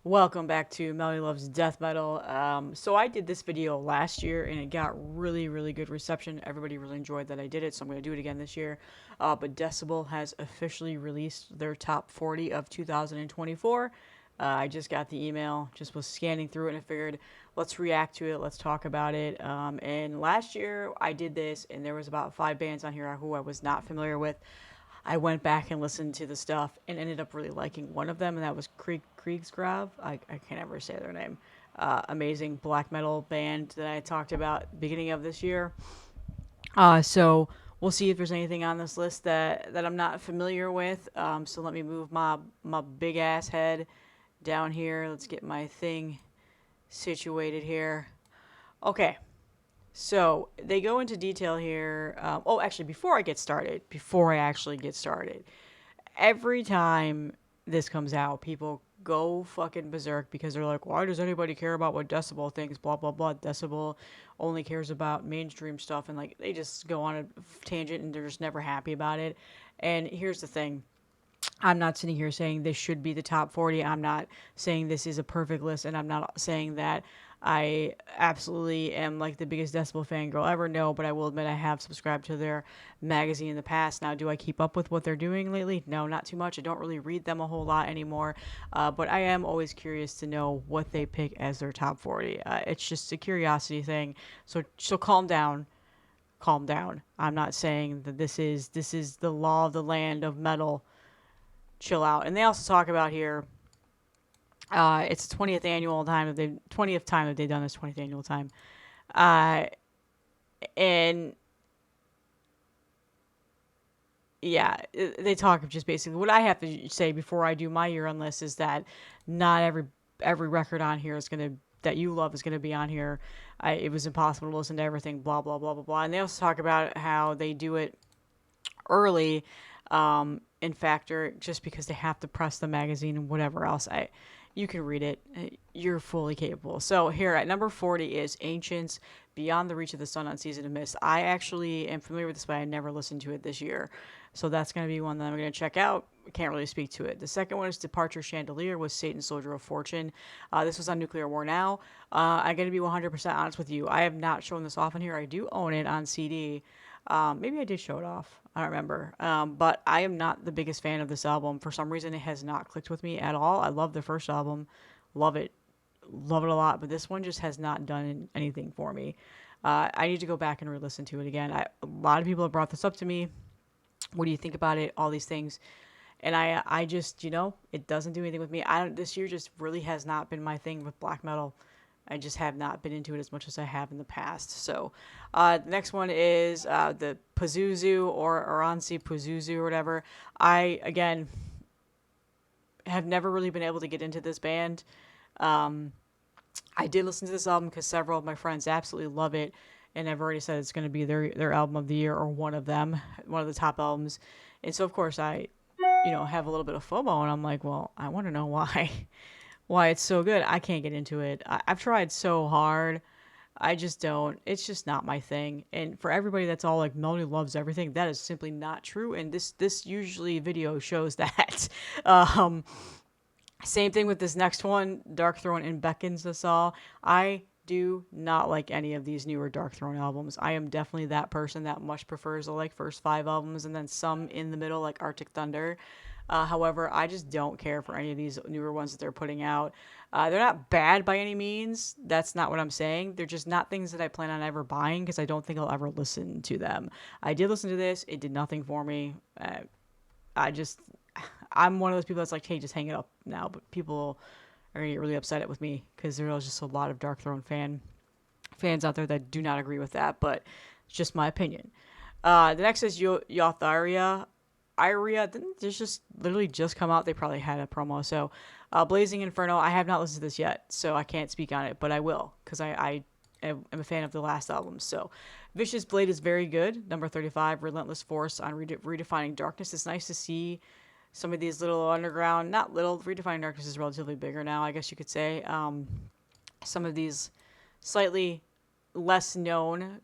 Welcome back to Melody Loves Death Metal. So I did this video last year and it got really, really good reception. Everybody really enjoyed that I did it, so I'm going to do it again this year. But Decibel has officially released their top 40 of 2024. I just got the email, just was scanning through it and I figured let's react to it, let's talk about it. And last year I did this and there was about 5 bands on here who I was not familiar with. I went back and listened to the stuff and ended up really liking one of them, and that was Kriegsgrav. I can't ever say their name. Amazing black metal band that I talked about beginning of this year. So we'll see if there's anything on this list that I'm not familiar with. So let me move my big ass head down here. Let's get my thing situated here. Okay, so they go into detail here. Actually, before I actually get started, every time this comes out, people go fucking berserk because they're like, why does anybody care about what Decibel thinks? Blah, blah, blah. Decibel only cares about mainstream stuff. And like, they just go on a tangent and they're just never happy about it. And here's the thing, I'm not sitting here saying this should be the top 40. I'm not saying this is a perfect list, and I'm not saying that I absolutely am like the biggest Decibel fangirl ever. No, but I will admit I have subscribed to their magazine in the past. Now, do I keep up with what they're doing lately? No, not too much. I don't really read them a whole lot anymore, but I am always curious to know what they pick as their top 40. It's just a curiosity thing. So calm down, calm down. I'm not saying that this is the law of the land of metal. Chill out. And they also talk about here. It's 20th time that they've done this 20th annual time, uh, and yeah, they talk of just basically what I have to say before I do my year on list is that not every record on here is gonna that you love is gonna be on here. It was impossible to listen to everything. Blah blah blah blah blah. And they also talk about how they do it early in Factor just because they have to press the magazine and whatever else. You can read it. You're fully capable. So here at number 40 is Ancients Beyond the Reach of the Sun on Season of Mist. I actually am familiar with this, but I never listened to it this year. So that's going to be one that I'm going to check out. Can't really speak to it. The second one is Departure Chandelier with Satan Soldier of Fortune. This was on Nuclear War Now. I'm going to be 100% honest with you. I have not shown this off in here. I do own it on CD. Maybe I did show it off. I don't remember. But I am not the biggest fan of this album. For some reason, it has not clicked with me at all. I love the first album. Love it. Love it a lot. But this one just has not done anything for me. I need to go back and re listen to it again. A lot of people have brought this up to me. What do you think about it? All these things. And I just, it doesn't do anything with me. This year just really has not been my thing with black metal. I just have not been into it as much as I have in the past. So, the next one is the Pazuzu or Oranzi Pazuzu or whatever. I, again, have never really been able to get into this band. I did listen to this album because several of my friends absolutely love it. And I've already said it's going to be their album of the year or one of them, one of the top albums. And so, of course, I, have a little bit of FOMO and I'm like, well, I want to know why. Why it's so good. I can't get into it. I've tried so hard. I just don't. It's just not my thing. And for everybody that's all like Melody loves everything, that is simply not true. And this usually video shows that. um, Same thing with this next one, Dark Throne and Beckons Us All. I do not like any of these newer Dark Throne albums. I am definitely that person that much prefers the like first 5 albums and then some in the middle like Arctic Thunder. However, I just don't care for any of these newer ones that they're putting out. They're not bad by any means. That's not what I'm saying. They're just not things that I plan on ever buying because I don't think I'll ever listen to them. I did listen to this. It did nothing for me. I just, I'm one of those people that's like, hey, just hang it up now. But people are gonna get really upset with me because there's just a lot of Dark Throne fans out there that do not agree with that. But it's just my opinion. The next is Yotharia. Iria, didn't this just literally just come out? They probably had a promo. So, Blazing Inferno, I have not listened to this yet, so I can't speak on it, but I will, because I am a fan of the last album. So, Vicious Blade is very good. Number 35, Relentless Force on Redefining Darkness. It's nice to see some of these little underground, not little, Redefining Darkness is relatively bigger now, I guess you could say. Some of these slightly less known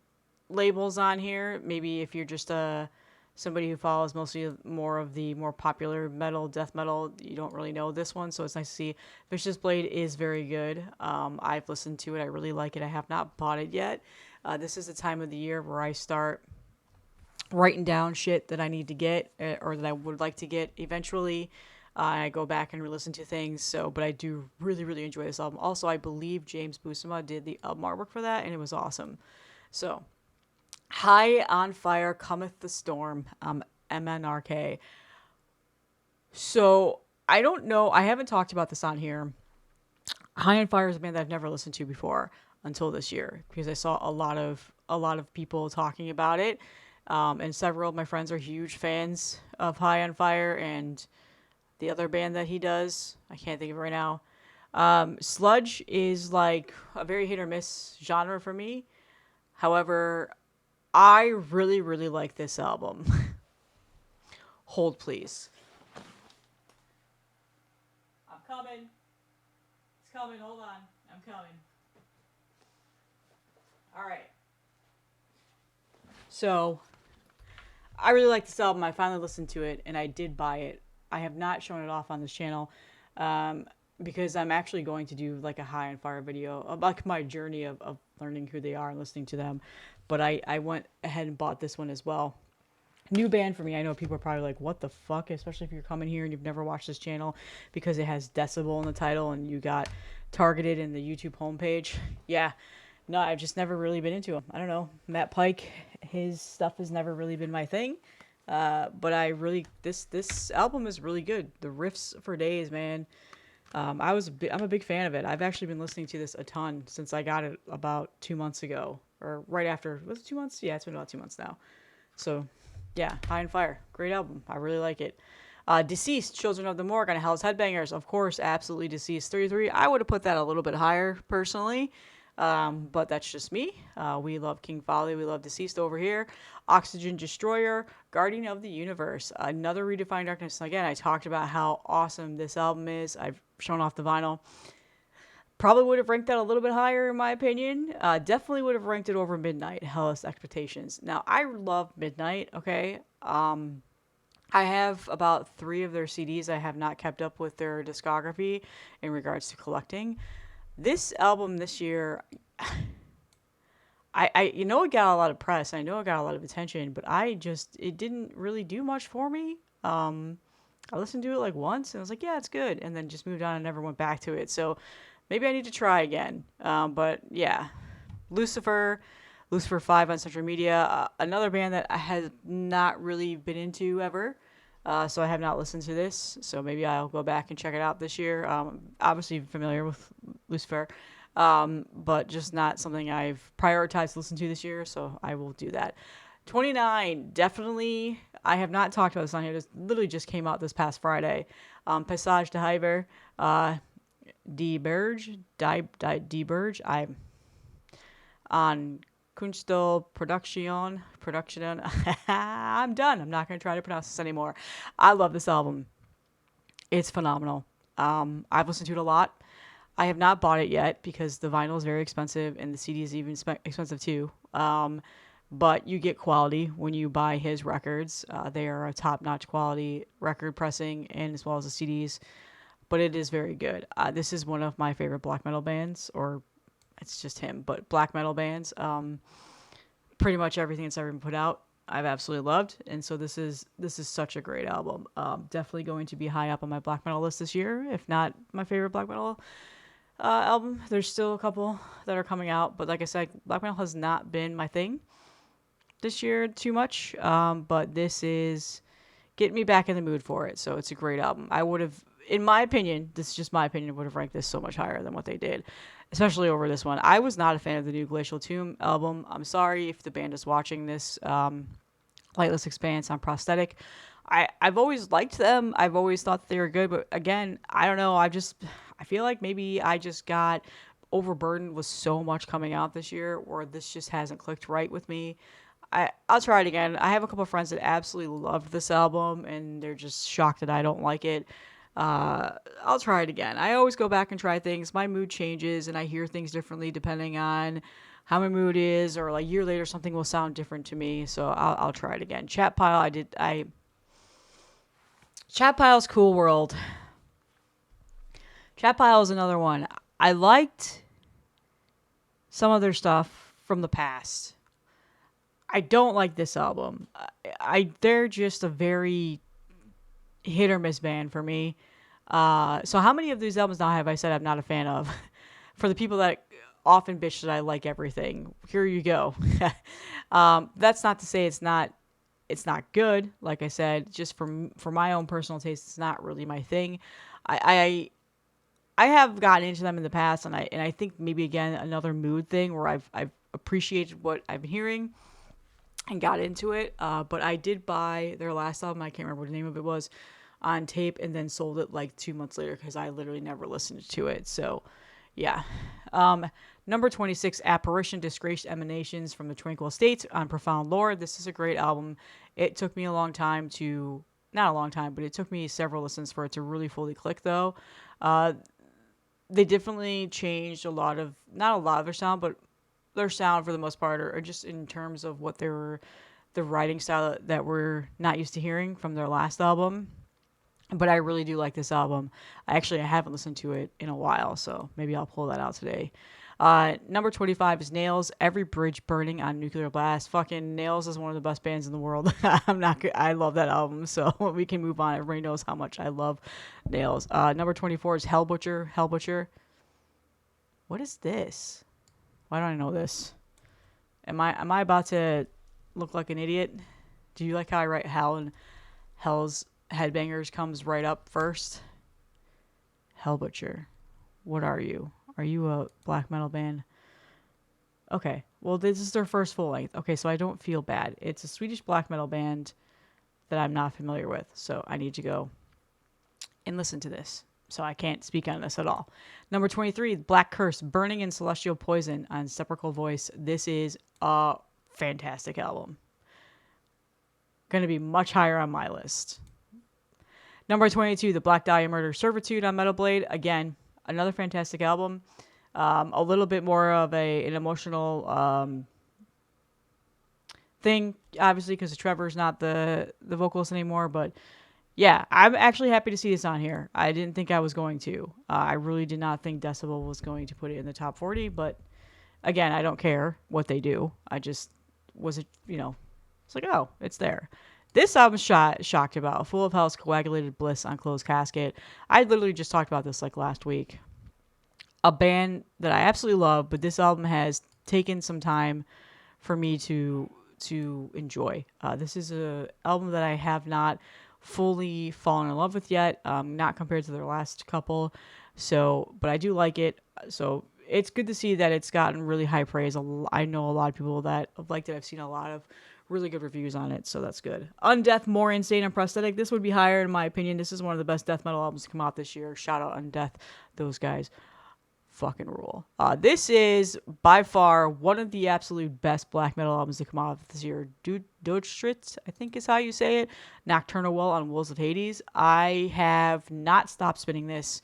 labels on here. Maybe if you're just a somebody who follows mostly more of the more popular metal, death metal, you don't really know this one, so it's nice to see. Vicious Blade is very good. I've listened to it. I really like it. I have not bought it yet. This is the time of the year where I start writing down shit that I need to get or that I would like to get eventually. I go back and re-listen to things. So, but I do really, really enjoy this album. Also, I believe James Buscema did the album artwork for that, and it was awesome. So, High on Fire Cometh the Storm, MNRK. So, I don't know. I haven't talked about this on here. High on Fire is a band that I've never listened to before until this year because I saw a lot of people talking about it, and several of my friends are huge fans of High on Fire and the other band that he does. I can't think of it right now. Sludge is like a very hit or miss genre for me. However, I really, really like this album. Hold, please. I'm coming. It's coming. Hold on. I'm coming. All right. So, I really like this album. I finally listened to it, and I did buy it. I have not shown it off on this channel um, because I'm actually going to do like a High on Fire video about my journey of learning who they are and listening to them. But I went ahead and bought this one as well. New band for me. I know people are probably like, what the fuck? Especially if you're coming here and you've never watched this channel because it has Decibel in the title and you got targeted in the YouTube homepage. Yeah. No, I've just never really been into him. I don't know. Matt Pike, his stuff has never really been my thing. But I really this album is really good. The riffs for days, man. I'm a big fan of it. I've actually been listening to this a ton since I got it about 2 months ago, or right after. Was it 2 months? Yeah, it's been about 2 months now. So, yeah, High on Fire, great album. I really like it. Deceased, Children of the Morgue on Hell's Headbangers, of course, absolutely Deceased 33. I would have put that a little bit higher personally. But that's just me. We love King Folly. We love Deceased over here. Oxygen Destroyer, Guardian of the Universe, another Redefined Darkness. Again, I talked about how awesome this album is. I've shown off the vinyl. Probably would have ranked that a little bit higher in my opinion. Definitely would have ranked it over Midnight, Hellas Expectations. Now, I love Midnight, okay? I have about 3 of their CDs. I have not kept up with their discography in regards to collecting. This album this year, it got a lot of press. I know it got a lot of attention, but it didn't really do much for me. I listened to it like once and I was like, yeah, it's good. And then just moved on and never went back to it. So maybe I need to try again. But yeah, Lucifer 5 on social media, another band that I had not really been into ever. So I have not listened to this. So maybe I'll go back and check it out this year. Obviously familiar with Lucifer, but just not something I've prioritized to listen to this year. So I will do that. 29, definitely. I have not talked about this on here. This literally just came out this past Friday. Passage de Hiver, Die Berge, Die Berge. On Kunstel Production. I'm done. I'm not going to try to pronounce this anymore. I love this album. It's phenomenal. I've listened to it a lot. I have not bought it yet because the vinyl is very expensive and the CD is even expensive too. But you get quality when you buy his records. They are a top-notch quality record pressing and as well as the CDs. But it is very good. This is one of my favorite black metal bands, or it's just him, but black metal bands. Pretty much everything that's ever been put out, I've absolutely loved, and so this is such a great album. Definitely going to be high up on my black metal list this year, if not my favorite black metal album. There's still a couple that are coming out, but like I said, black metal has not been my thing this year too much. But this is getting me back in the mood for it, so it's a great album. I would have, in my opinion, this is just my opinion, would have ranked this so much higher than what they did, especially over this one. I was not a fan of the new Glacial Tomb album. I'm sorry if the band is watching this. Lightless Expanse on Prosthetic. I've always liked them. I've always thought they were good, but again, I don't know. I feel like maybe I just got overburdened with so much coming out this year, or this just hasn't clicked right with me. I'll try it again. I have a couple of friends that absolutely loved this album, and they're just shocked that I don't like it. I'll try it again. I always go back and try things. My mood changes, and I hear things differently depending on how my mood is, or like a year later something will sound different to me. So I'll try it again. Chat pile, Chat pile's cool world. Chat pile is another one. I liked some of their stuff from the past. I don't like this album. They're just a very hit or miss band for me. So how many of these albums now have I said I'm not a fan of? For the people that often bitch that I like everything, here you go. That's not to say it's not good. Like I said, just for my own personal taste, it's not really my thing. I have gotten into them in the past, and I think maybe again another mood thing where I've appreciated what I've been hearing and got into it. But I did buy their last album. I can't remember what the name of it was on tape, and then sold it like 2 months later because I literally never listened to it. So, yeah. Number 26, Apparition, Disgraced Emanations from the Tranquil State on Profound Lore. This is a great album. It took me a long time to, not a long time, but it took me several listens for it to really fully click, though. They definitely changed not a lot of their sound, but their sound for the most part, or just in terms of what they were, the writing style that we're not used to hearing from their last album. But I really do like this album. I haven't listened to it in a while, so maybe I'll pull that out today. Number 25 is Nails, Every Bridge Burning on Nuclear Blast. Fucking Nails is one of the best bands in the world. I love that album, so we can move on. Everybody knows how much I love Nails. Number 24 is Hellbutcher. Hellbutcher. What is this? Why don't I know this? Am I about to look like an idiot? Do you like how I write Hell and Hell's Headbangers comes right up first? Hellbutcher. What are you? Are you a black metal band? Okay. Well, this is their first full length. Okay, so I don't feel bad. It's a Swedish black metal band that I'm not familiar with, so I need to go and listen to this. So I can't speak on this at all. Number 23, Black Curse, Burning in Celestial Poison on Sepulchral Voice. This is a fantastic album. Going to be much higher on my list. Number 22, The Black Dahlia Murder Servitude on Metal Blade. Again, another fantastic album. A little bit more of an emotional thing, obviously, because Trevor's not the vocalist anymore. But yeah, I'm actually happy to see this on here. I didn't think I was going to. I really did not think Decibel was going to put it in the top 40. But again, I don't care what they do. I just was, it's like, oh, it's there. This album shocked about. Full of Hell's Coagulated Bliss on Closed Casket. I literally just talked about this like last week. A band that I absolutely love, but this album has taken some time for me to enjoy. This is a album that I have not fully fallen in love with yet, not compared to their last couple. So, but I do like it. So it's good to see that it's gotten really high praise. I know a lot of people that have liked it. I've seen a lot of really good reviews on it, so that's good. Undeath, More Insane and Prosthetic. This would be higher in my opinion. This is one of the best death metal albums to come out this year. Shout out Undeath. Those guys fucking rule. This is by far one of the absolute best black metal albums to come out this year. Dodestritz, I think is how you say it. Nocturnal Well on Wolves of Hades. I have not stopped spinning this.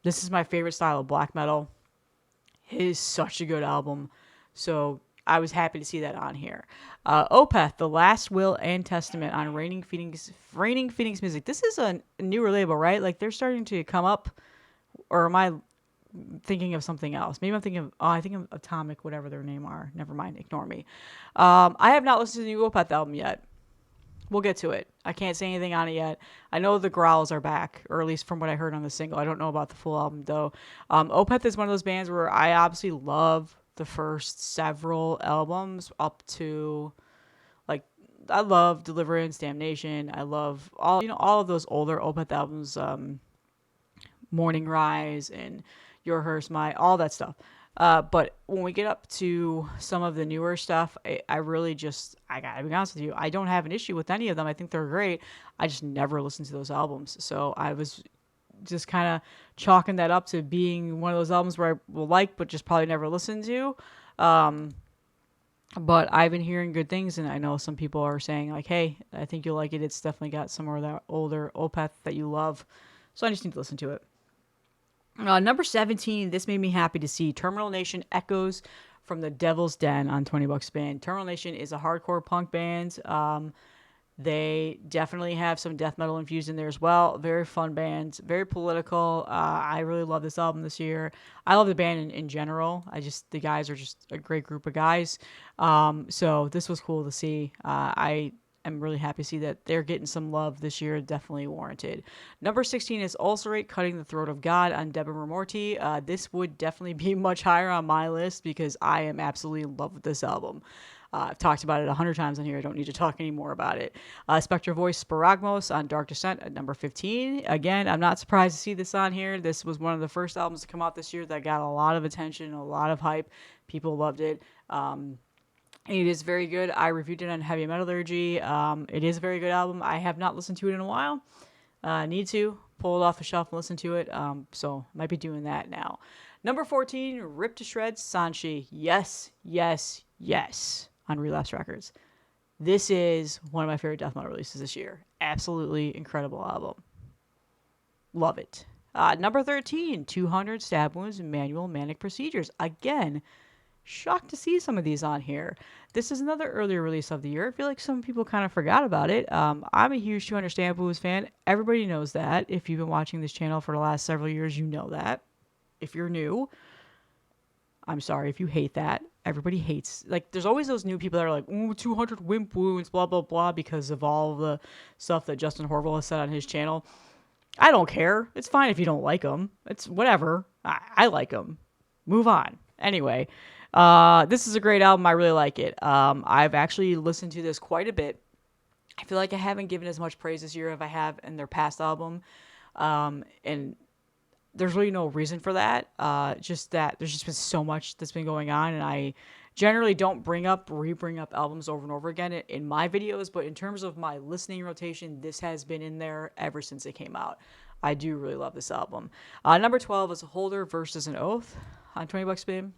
This is my favorite style of black metal. It is such a good album. So I was happy to see that on here. Opeth, The Last Will and Testament on Reigning Phoenix Music. This is a newer label, right? Like they're starting to come up, or am I thinking of something else? Maybe I'm thinking of, I think of Atomic, whatever their name are. Never mind, ignore me. I have not listened to the new Opeth album yet. We'll get to it. I can't say anything on it yet. I know the growls are back, or at least from what I heard on the single. I don't know about the full album, though. Opeth is one of those bands where I obviously love the first several albums up to, like, I love Deliverance, Damnation. I love all of those older Opeth albums, Morning Rise and Your Hearse My, all that stuff. But when we get up to some of the newer stuff, I really I gotta be honest with you, I don't have an issue with any of them. I think they're great. I just never listened to those albums. So I was just kind of chalking that up to being one of those albums where I will like, but just probably never listen to. But I've been hearing good things, and I know some people are saying, like, hey, I think you'll like it. It's definitely got some of that older Opeth that you love. So I just need to listen to it. Number 17, this made me happy to see. Terminal Nation, Echoes from the Devil's Den on 20 Bucks Band. Terminal Nation is a hardcore punk band. They definitely have some death metal infused in there as well. Very fun band, very political. I really love this album this year. I love the band in general. The guys are just a great group of guys. So this was cool to see. I'm really happy to see that they're getting some love this year. Definitely warranted. Number 16 is Ulcerate, Cutting the Throat of God on Deborah Morty. This would definitely be much higher on my list because I am absolutely in love with this album. I've talked about it 100 times on here. I don't need to talk any more about it. Spectre Voice Sparagmos on Dark Descent at number 15. Again, I'm not surprised to see this on here. This was one of the first albums to come out this year that got a lot of attention, a lot of hype. People loved it. It is very good. I reviewed it on Heavy Metallurgy. It is a very good album. I have not listened to it in a while. Need to pull it off the shelf and listen to it. So might be doing that now. Number 14, Rip to Shreds, Sanshi. Yes, yes, yes. On Relapse Records. This is one of my favorite death metal releases this year. Absolutely incredible album. Love it. Number 13, 200 Stab Wounds and Manual Manic Procedures. Again, shocked to see some of these on here. This is another earlier release of the year. I feel like some people kind of forgot about it. I'm a huge 200 Stab Wounds fan. Everybody knows that. If you've been watching this channel for the last several years, you know that. If you're new, I'm sorry if you hate that. Everybody hates, like, there's always those new people that are like, ooh, 200 Wimp Wounds, blah, blah, blah, because of all the stuff that Justin Horville has said on his channel. I don't care. It's fine if you don't like them. It's whatever. I like them. Move on. Anyway, this is a great album. I really like it. I've actually listened to this quite a bit. I feel like I haven't given as much praise this year as I have in their past album. And there's really no reason for that. Just that there's just been so much that's been going on, and I generally don't bring up albums over and over again in my videos, but in terms of my listening rotation, this has been in there ever since it came out. I do really love this album. Number 12 is Holder versus an Oath on 20 Bucks Spin.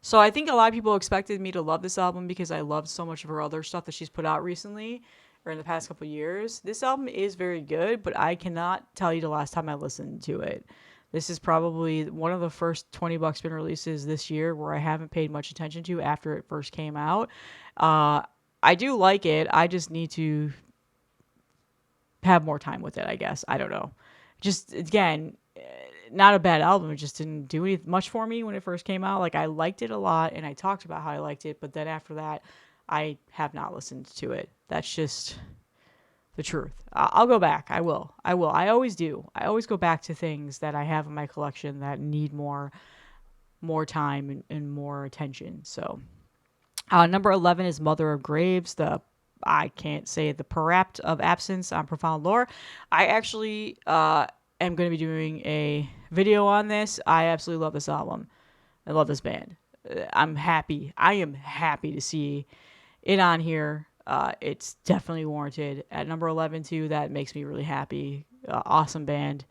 So I think a lot of people expected me to love this album because I loved so much of her other stuff that she's put out recently or in the past couple of years. This album is very good, but I cannot tell you the last time I listened to it. This is probably one of the first 20 Bucks Spin releases this year where I haven't paid much attention to after it first came out. I do like it. I just need to have more time with it, I guess. I don't know. Just, again, not a bad album. It just didn't do much for me when it first came out. Like, I liked it a lot, and I talked about how I liked it, but then after that, I have not listened to it. That's just the truth. I'll go back. I will. I always do. I always go back to things that I have in my collection that need more time and more attention. So, number 11 is Mother of Graves. I can't say it, the Parapt of Absence on Profound Lore. I actually am going to be doing a video on this. I absolutely love this album. I love this band. I'm happy. I am happy to see it on here. It's definitely warranted. At number 11 too, that makes me really happy. Awesome band.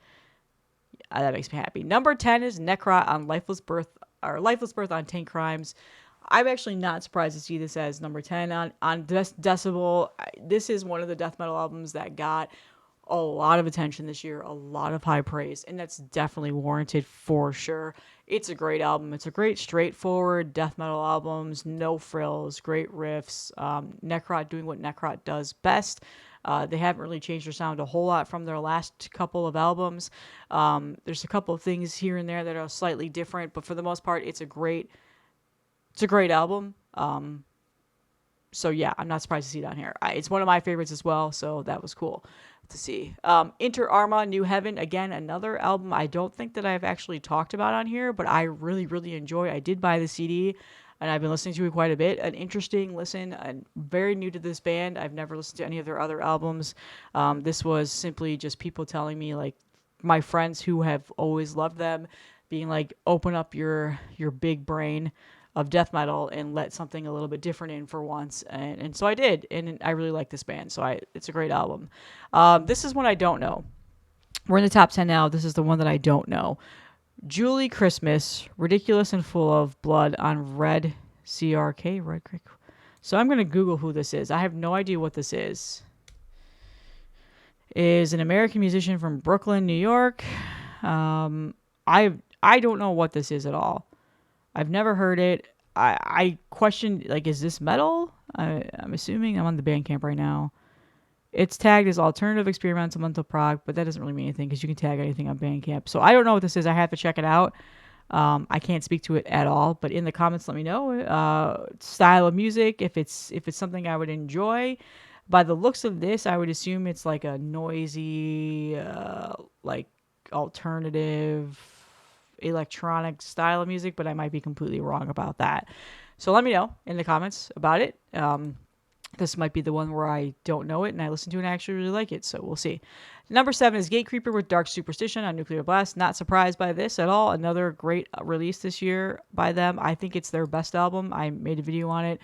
That makes me happy. Number 10 is Necrot on Lifeless Birth on Tank Crimes. I'm actually not surprised to see this as number 10 on Decibel. This is one of the death metal albums that got a lot of attention this year, a lot of high praise, and that's definitely warranted for sure. It's a great album. It's a great, straightforward death metal album. No frills, great riffs. Necrot doing what Necrot does best. They haven't really changed their sound a whole lot from their last couple of albums. There's a couple of things here and there that are slightly different, but for the most part, it's a great album. So yeah, I'm not surprised to see it on here. It's one of my favorites as well, so that was cool to see. Inter Arma, New Heaven, again, another album I don't think that I've actually talked about on here, but I really, really enjoy. I did buy the CD, and I've been listening to it quite a bit. An interesting listen. I'm very new to this band. I've never listened to any of their other albums. This was simply just people telling me, like, my friends who have always loved them, being like, open up your big brain of death metal and let something a little bit different in for once. And so I did, and I really like this band. So it's a great album. This is one I don't know. We're in the top 10 now. This is the one that I don't know. Julie Christmas, Ridiculous and Full of Blood on Red CRK. Red Creek. So I'm going to Google who this is. I have no idea what this is. Is an American musician from Brooklyn, New York. I don't know what this is at all. I've never heard it. I questioned, like, is this metal? I'm assuming. I'm on the Bandcamp right now. It's tagged as alternative experimental mental prog, but that doesn't really mean anything because you can tag anything on Bandcamp. So I don't know what this is. I have to check it out. I can't speak to it at all, but in the comments, let me know style of music, if it's something I would enjoy. By the looks of this, I would assume it's like a noisy, like alternative electronic style of music, but I might be completely wrong about that. So let me know in the comments about it. This might be the one where I don't know it and I listen to it and I actually really like it. So we'll see. Number 7 is Gatecreeper with Dark Superstition on Nuclear Blast. Not surprised by this at all. Another great release this year by them. I think it's their best album. I made a video on it.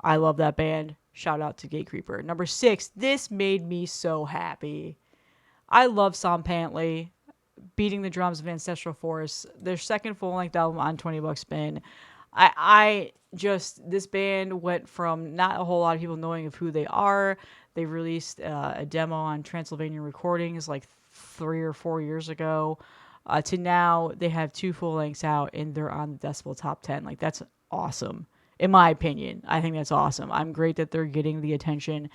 I love that band. Shout out to Gatecreeper. Number 6, this made me so happy. I love Sam Pantley, Beating the Drums of Ancestral Force. Their second full-length album on 20 Bucks Spin. I just, this band went from not a whole lot of people knowing of who they are. They released a demo on Transylvania Recordings like 3 or 4 years ago, to now they have 2 full lengths out and they're on the Decibel top 10. Like, that's awesome. In my opinion, I think that's awesome. I'm great that they're getting the attention.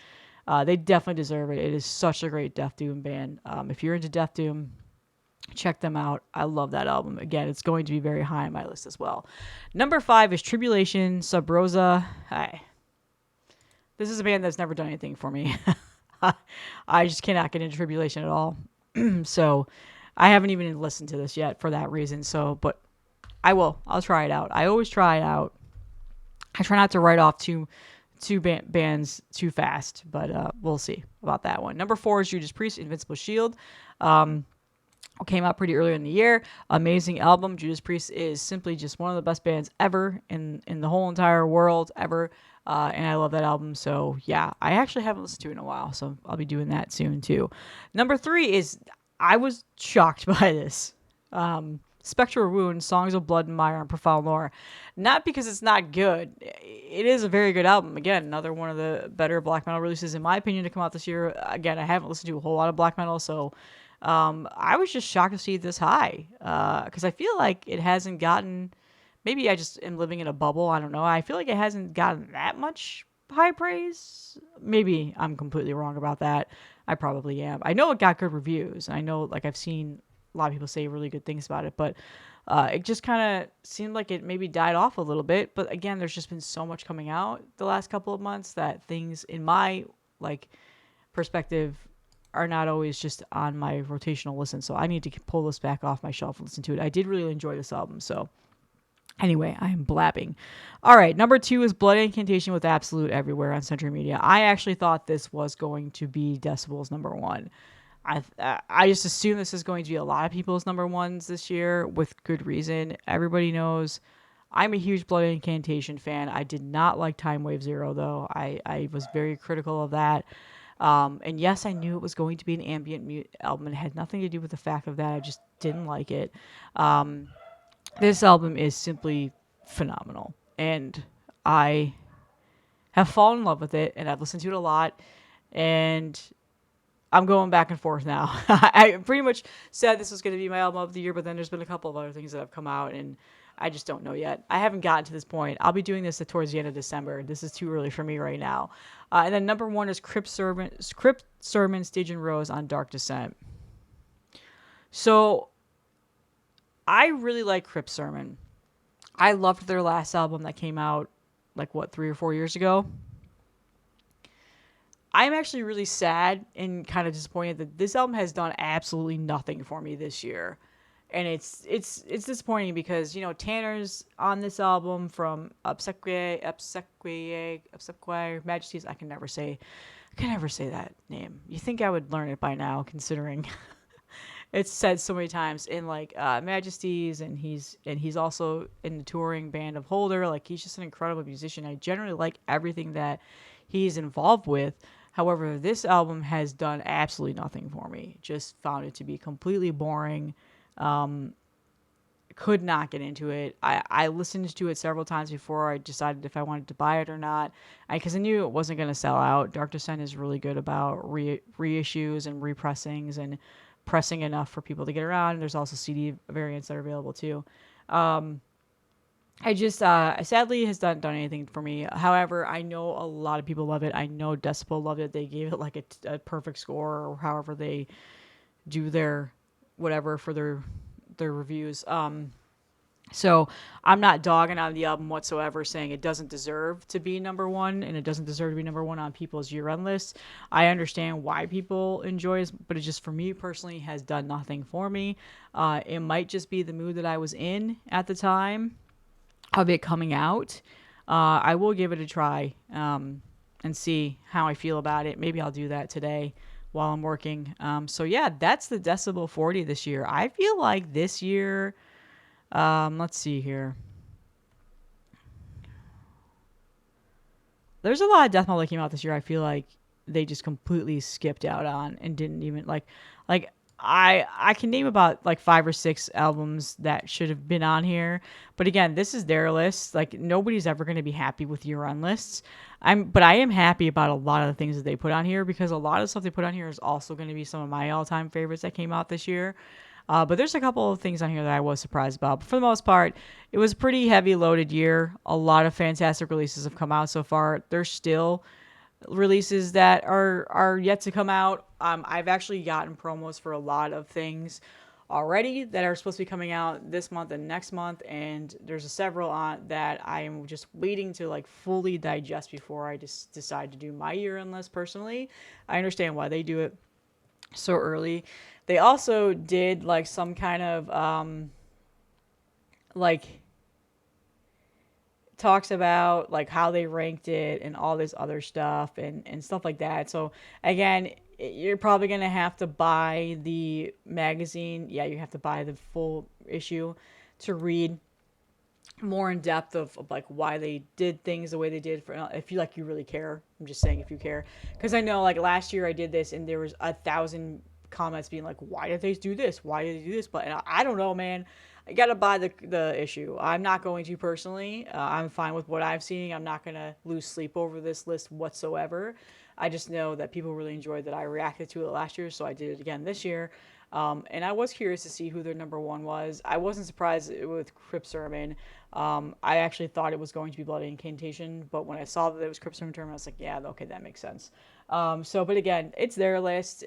They definitely deserve it. It is such a great Death Doom band. If you're into Death Doom, check them out. I love that album. Again, it's going to be very high on my list as well. Number 5 is Tribulation Sub Rosa. Hi. This is a band that's never done anything for me. I just cannot get into Tribulation at all. So I haven't even listened to this yet for that reason. So, but I will. I'll try it out. I always try it out. I try not to write off two bands too fast, but we'll see about that one. Number 4 is Judas Priest, Invincible Shield. Came out pretty earlier in the year. Amazing album. Judas Priest is simply just one of the best bands ever in the whole entire world ever. And I love that album. So yeah, I actually haven't listened to it in a while, so I'll be doing that soon too. Number 3 is, I was shocked by this. Spectral Wound, Songs of Blood and Mire, and Profound Lore. Not because it's not good. It is a very good album. Again, another one of the better black metal releases, in my opinion, to come out this year. Again, I haven't listened to a whole lot of black metal, so I was just shocked to see it this high. Because I feel like it hasn't gotten... Maybe I just am living in a bubble. I don't know. I feel like it hasn't gotten that much high praise. Maybe I'm completely wrong about that. I probably am. I know it got good reviews. And I know, like, I've seen a lot of people say really good things about it, but it just kind of seemed like it maybe died off a little bit. But again, there's just been so much coming out the last couple of months that things, in my like perspective, are not always just on my rotational listen. So I need to pull this back off my shelf and listen to it. I did really enjoy this album. So anyway, I am blabbing. All right, number 2 is Blood Incantation with Absolute Everywhere on Century Media. I actually thought this was going to be Decibel's number 1. I just assume this is going to be a lot of people's number 1s this year, with good reason. Everybody knows I'm a huge Blood Incantation fan. I did not like Time Wave Zero, though. I was very critical of that. And yes, I knew it was going to be an ambient album. It had nothing to do with the fact of that. I just didn't like it. This album is simply phenomenal. And I have fallen in love with it, and I've listened to it a lot. And I'm going back and forth now. I pretty much said this was going to be my album of the year, but then there's been a couple of other things that have come out, and I just don't know yet. I haven't gotten to this point. I'll be doing this towards the end of December. This is too early for me right now. And then number 1 is Crypt Sermon, Stygian Rose on Dark Descent. So I really like Crypt Sermon. I loved their last album that came out, 3 or 4 years ago. I'm actually really sad and kind of disappointed that this album has done absolutely nothing for me this year. And it's disappointing because, Tanner's on this album from Obsequiae Majesties. I can never say that name. You think I would learn it by now, considering it's said so many times in Majesties, and he's also in the touring band of Holder. Like, he's just an incredible musician. I generally like everything that he's involved with. However, this album has done absolutely nothing for me. Just found it to be completely boring. Could not get into it. I listened to it several times before I decided if I wanted to buy it or not. Because I knew it wasn't going to sell out. Dark Descent is really good about reissues and repressings and pressing enough for people to get around. And there's also CD variants that are available too. I just sadly has not done anything for me. However, I know a lot of people love it. I know Decibel loved it. They gave it like a perfect score, or however they do their whatever for their reviews. So I'm not dogging on the album whatsoever, saying it doesn't deserve to be number one and it doesn't deserve to be number one on people's year-end lists. I understand why people enjoy it, but it just for me personally has done nothing for me. It might just be the mood that I was in at the time of it coming out. I will give it a try and see how I feel about it. Maybe I'll do that today while I'm working. So yeah, that's the Decibel 40 this year. I feel like this year, let's see here. There's a lot of death metal that came out this year. I feel like they just completely skipped out on and didn't even like I can name about like 5 or 6 albums that should have been on here. But again, this is their list. Like nobody's ever going to be happy with your run lists. But I am happy about a lot of the things that they put on here because a lot of the stuff they put on here is also going to be some of my all-time favorites that came out this year. But there's a couple of things on here that I was surprised about. But for the most part, it was a pretty heavy loaded year. A lot of fantastic releases have come out so far. There's still releases that are yet to come out. I've actually gotten promos for a lot of things already that are supposed to be coming out this month and next month, and there's several on that I am just waiting to like fully digest before I just decide to do my year-end list personally. I understand why they do it so early. They also did like some kind of like talks about like how they ranked it and all this other stuff and stuff like that. So again, you're probably going to have to buy the magazine. Yeah, you have to buy the full issue to read more in depth of like why they did things the way they did. For if you like, you really care. I'm just saying if you care, because I know like last year I did this and there was 1,000 comments being like, why did they do this, why did they do this? But I don't know, man. I gotta buy the issue. I'm not going to personally. I'm fine with what I've seen. I'm not gonna lose sleep over this list whatsoever. I just know that people really enjoyed that I reacted to it last year, so I did it again this year. And I was curious to see who their number one was. I wasn't surprised with Crypt Sermon. I actually thought it was going to be Bloody Incantation, but when I saw that it was Crypt Sermon, I was like, yeah, okay, that makes sense. But again, it's their list.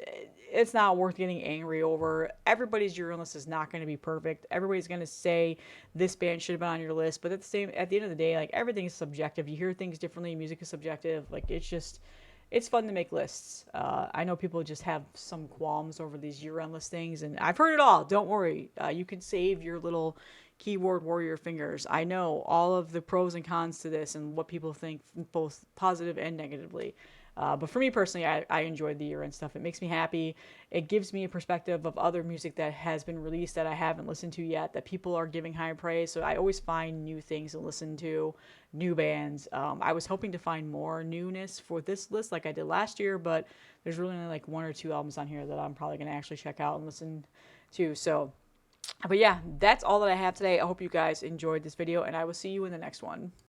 It's not worth getting angry over. Everybody's year list is not going to be perfect. Everybody's going to say this band should have been on your list, but at the end of the day, like everything is subjective. You hear things differently. Music is subjective. Like it's fun to make lists. I know people just have some qualms over these year-end listings, and I've heard it all. Don't worry. You can save your little keyboard warrior fingers. I know all of the pros and cons to this and what people think, both positive and negatively. But for me personally, I enjoyed the year-end stuff. It makes me happy. It gives me a perspective of other music that has been released that I haven't listened to yet, that people are giving high praise. So I always find new things to listen to, new bands. I was hoping to find more newness for this list like I did last year, but there's really only like 1 or 2 albums on here that I'm probably going to actually check out and listen to. So, but yeah, that's all that I have today. I hope you guys enjoyed this video, and I will see you in the next one.